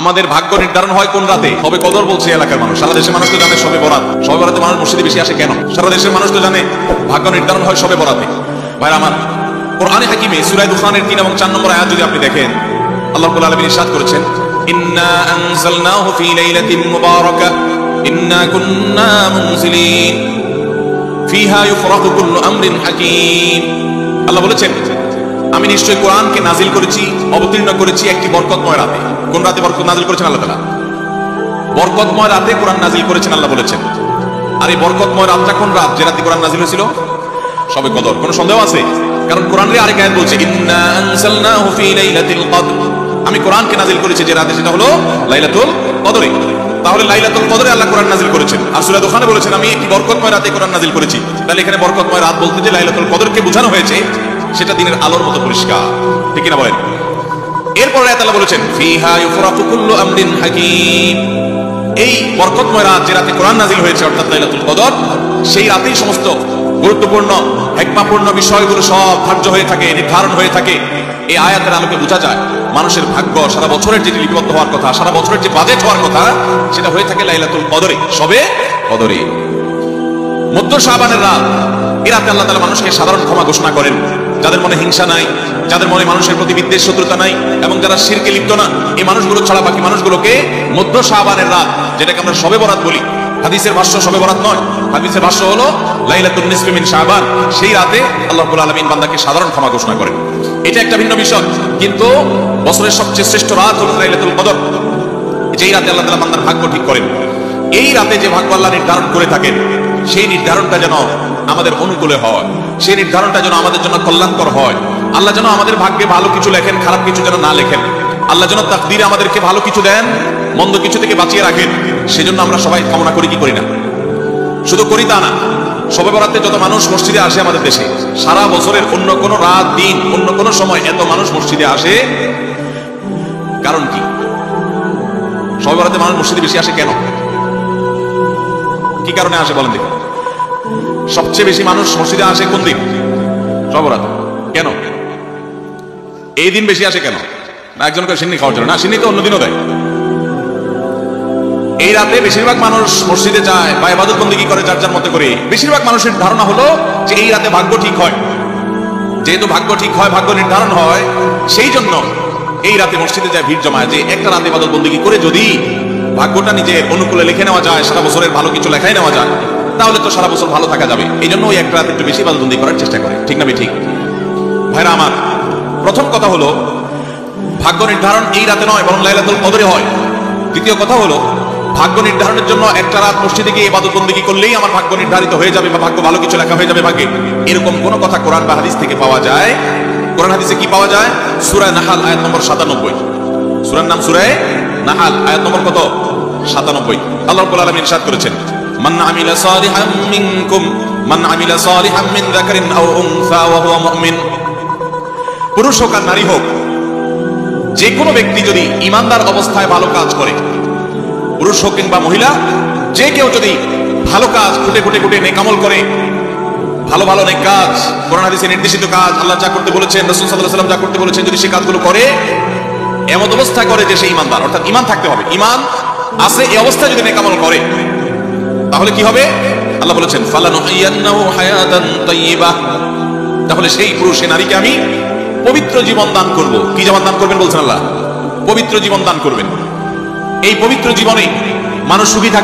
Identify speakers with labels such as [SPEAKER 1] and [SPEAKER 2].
[SPEAKER 1] আমাদের ভাগ্য নির্ধারণ হয় কোন রাতে? সবে কদর বলছে এলাকার মানুষ। সারা দেশের মানুষ তো জানে সবে বরাত। সবে বরাতে মানুষ মসজিদে বেশি আসে কেন? সারা দেশের মানুষ তো জানে ভাগ্য নির্ধারণ হয় সবে বরাতে। ভাইরা আমার, কোরআনে হাকিমে সূরা দুখানের 3 এবং 4 নম্বর আয়াত যদি আপনি দেখেন, আল্লাহ রাব্বুল আলামিন ইরশাদ করেছেন, ইন্না আনজালনাহু ফি লাইলাতিন মুবারাকাহ ইন্না কুন্না মুনজিলিন ফিহা ইউফরাকু কুল্লু আমরিন হাকিম। আল্লাহ বলেছেন, আমি নিশ্চয়ই কোরআনকে নাজিল করেছি, অবতীর্ণ করেছি একটি বরকতময় রাতে। কোন রাতে বরকত নাজিল করেছেন আল্লাহ তাআলা? বরকতময় রাতে কোরআন নাজিল করেছেন আল্লাহ বলেছেন। আর এই বরকতময় রাতটা কোন রাত? যে রাতে কোরআন নাজিল হয়েছিল সবে কদর। কোনো সন্দেহ আছে? কারণ কোরআনের আরেক আয়াত বলছে, ইন্না আনজালনাহু ফি লাইলাতিল কদর। আমি কোরআনকে নাজিল করেছি যে রাতে, সেটা হলো লাইলাতুল কদরে। তাহলে লাইলাতুল কদরে আল্লাহ কোরআন নাজিল করেছেন। আর সূরা দুখানে বলেছেন, আমি একটি বরকতময় রাতে কোরআন নাজিল করেছি। তাহলে এখানে বরকতময় রাত বলতে যে লাইলাতুল কদরকে বোঝানো হয়েছে, সেটা দিনের আলোর মতো পরিষ্কার। ঠিক কিনা বলেন? এরপরে আয়াত আল্লাহ বলেছেন, ফিহা ইউফরাকু কুল্লু আমরিন হাকিম। এই বরকতময় রাত যে রাতে কোরআন নাজিল হয়েছে, অর্থাৎ লাইলাতুল কদর, সেই রাতেই সমস্ত গুরুত্বপূর্ণ হিকমাপূর্ণ বিষয়গুলো সব ধার্য হয়ে থাকে, নির্ধারণ হয়ে থাকে। এই আয়াতের আলোকে বোঝা যায় মানুষের ভাগ্য সারা বছরের যে লিপিবদ্ধ হওয়ার কথা, সারা বছরের যে বাজেট হওয়ার কথা, সেটা হয়ে থাকে লাইলাতুল কদরে, সবে কদরে। মধ্য শাবানের রাত, এই রাতে আল্লাহ তাআলা মানুষকে সাধারণ ক্ষমা ঘোষণা করেন। যাদের মনে হিংসা নাই, যাদের মনে মানুষের প্রতি বিদ্বেষ শত্রুতা নাই, এবং যারা শিরকে লিপ্ত না, এই মানুষগুলো ছাড়া বাকি মানুষগুলোকে মধ্য শাবানের রাত, যেটাকে আমরা শবে বরাত বলি, হাদিসের ভাষ্য শবে বরাত নয়, হাদিসের ভাষ্য হলো লাইলাতুন নিসফি মিন শাবান। সেই রাতে আল্লাহ রাব্বুল আলামিন বান্দাকে সাধারণ ক্ষমা ঘোষণা করেন। এটা একটা ভিন্ন বিষয়, কিন্তু বছরের সবচেয়ে শ্রেষ্ঠ রাত হলো লাইলাতুল কদর, যেই রাতে আল্লাহ তাআলা বান্দার ভাগ্য ঠিক করেন। এই রাতে যে ভাগ্য আল্লাহ নির্ধারণ করে থাকেন, সেই নির্ধারণটা যেন আমাদের অনুকূলে হয়, সেই নির্ধারণটা যেন আমাদের জন্য কল্যাণকর হয়। আল্লাহ যেন আমাদের ভাগ্যে ভালো কিছু লেখেন, খারাপ কিছু যেন না লেখেন। আল্লাহ যেন তাকদীরে আমাদেরকে ভালো কিছু দেন, মন্দ কিছু থেকে বাঁচিয়ে রাখেন। সেজন্য আমরা সবাই কামনা করি কি করি না? শুধু করি তা না, শবে বরাতে যত মানুষ মসজিদে আসে আমাদের দেশে, সারা বছরের অন্য কোনো রাত দিন অন্য কোনো সময় এত মানুষ মসজিদে আসে, কারণ কি? শবে বরাতে মানুষ মসজিদে বেশি আসে কেন? কি কারণে আসে বলেন দেখি? সবচেয়ে বেশি মানুষ মসজিদে আসে কোন দিন? শবে বরাত। কেন এই দিন বেশি আসে কেন? না একজনকে সিন্নি খাওয়ার জন্য? না, সিন্নি তো অন্যদিনও দেয়। এই রাতে বেশিরভাগ মানুষ মসজিদে যায় বা ইবাদত বন্দেগী করে যার যার মতো করে। বেশিরভাগ মানুষের ধারণা হলো যে এই রাতে ভাগ্য ঠিক হয়। যেহেতু ভাগ্য ঠিক হয়, ভাগ্য নির্ধারণ হয়, সেই জন্য এই রাতে মসজিদে যায়, ভিড় জমায়, যে একটা রাতে ইবাদত বন্দেগী করে যদি ভাগ্যটা নিজের অনুকূলে লিখে নেওয়া যায়, সারা বছরের ভালো কিছু লেখাই নেওয়া যায়, তাহলে তো সারা বছর ভালো থাকা যাবে। এই জন্য ওই একটা রাতে একটু বেশি ইবাদত বন্দেগী করার চেষ্টা করে। ঠিক না ঠিক? ভাইরা আমার, প্রথম কথা হলো ভাগ্য নির্ধারণ এই রাতে নয়, বরং লাইলাতুল কদরে হয়। দ্বিতীয় কথা হলো, ভাগ্য নির্ধারণের জন্য একটা রাত মসজিদে গিয়ে ইবাদত বন্দেগী করলেই আমার ভাগ্য নির্ধারিত হয়ে যাবে বা ভাগ্য ভালো কিছু লেখা হয়ে যাবে ভাগ্যে, এরকম কোন কথা কোরআন বা হাদিস থেকে পাওয়া যায়? কোরআন হাদিসে কি পাওয়া যায়? সূরা নাহাল আয়াত নম্বর 97। সূরার নাম সূরা নাহাল, আয়াত নম্বর কত? 97। আল্লাহ রাব্বুল আলামিন ইরশাদ করেছেন, মান আমিলা সালিহাম মিনকুম মান আমিলা সালিহাম মিন যাকারিন আও উনসা ওয়া হুয়া মুমিন। পুরুষ হোক আর নারী হোক, যে কোনো ব্যক্তি যদি ঈমানদার অবস্থায় ভালো কাজ করে, পুরুষ হোক কিংবা মহিলা, যে কেউ যদি ভালো কাজ খুঁটে খুঁটে খুঁটে নেক আমল করে, ভালো ভালো নেক কাজ, কোরআন হাদিসে নির্দেশিত কাজ, আল্লাহ যা করতে বলেছেন, রাসূল সাল্লাল্লাহু আলাইহি ওয়াসাল্লাম যা করতে বলেছেন, যদি সে কাজগুলো করে, এমন অবস্থা করে যে সে ঈমানদার, অর্থাৎ ঈমান থাকতে হবে, ঈমান আছে এই অবস্থায় যদি নেক আমল করে, তাহলে কি হবে? আল্লাহ বলেছেন, ফালানুহিয়ান্নাহু হায়াতান তাইয়্যিবাহ। তাহলে সেই পুরুষ সে নারীকে আমি পবিত্র জীবন দান করব। কি জীবন দান করবেন বলছেন আল্লাহ? পবিত্র জীবন দান করবেন। এই পবিত্র জীবনে মানুষ সুখী থাকবে।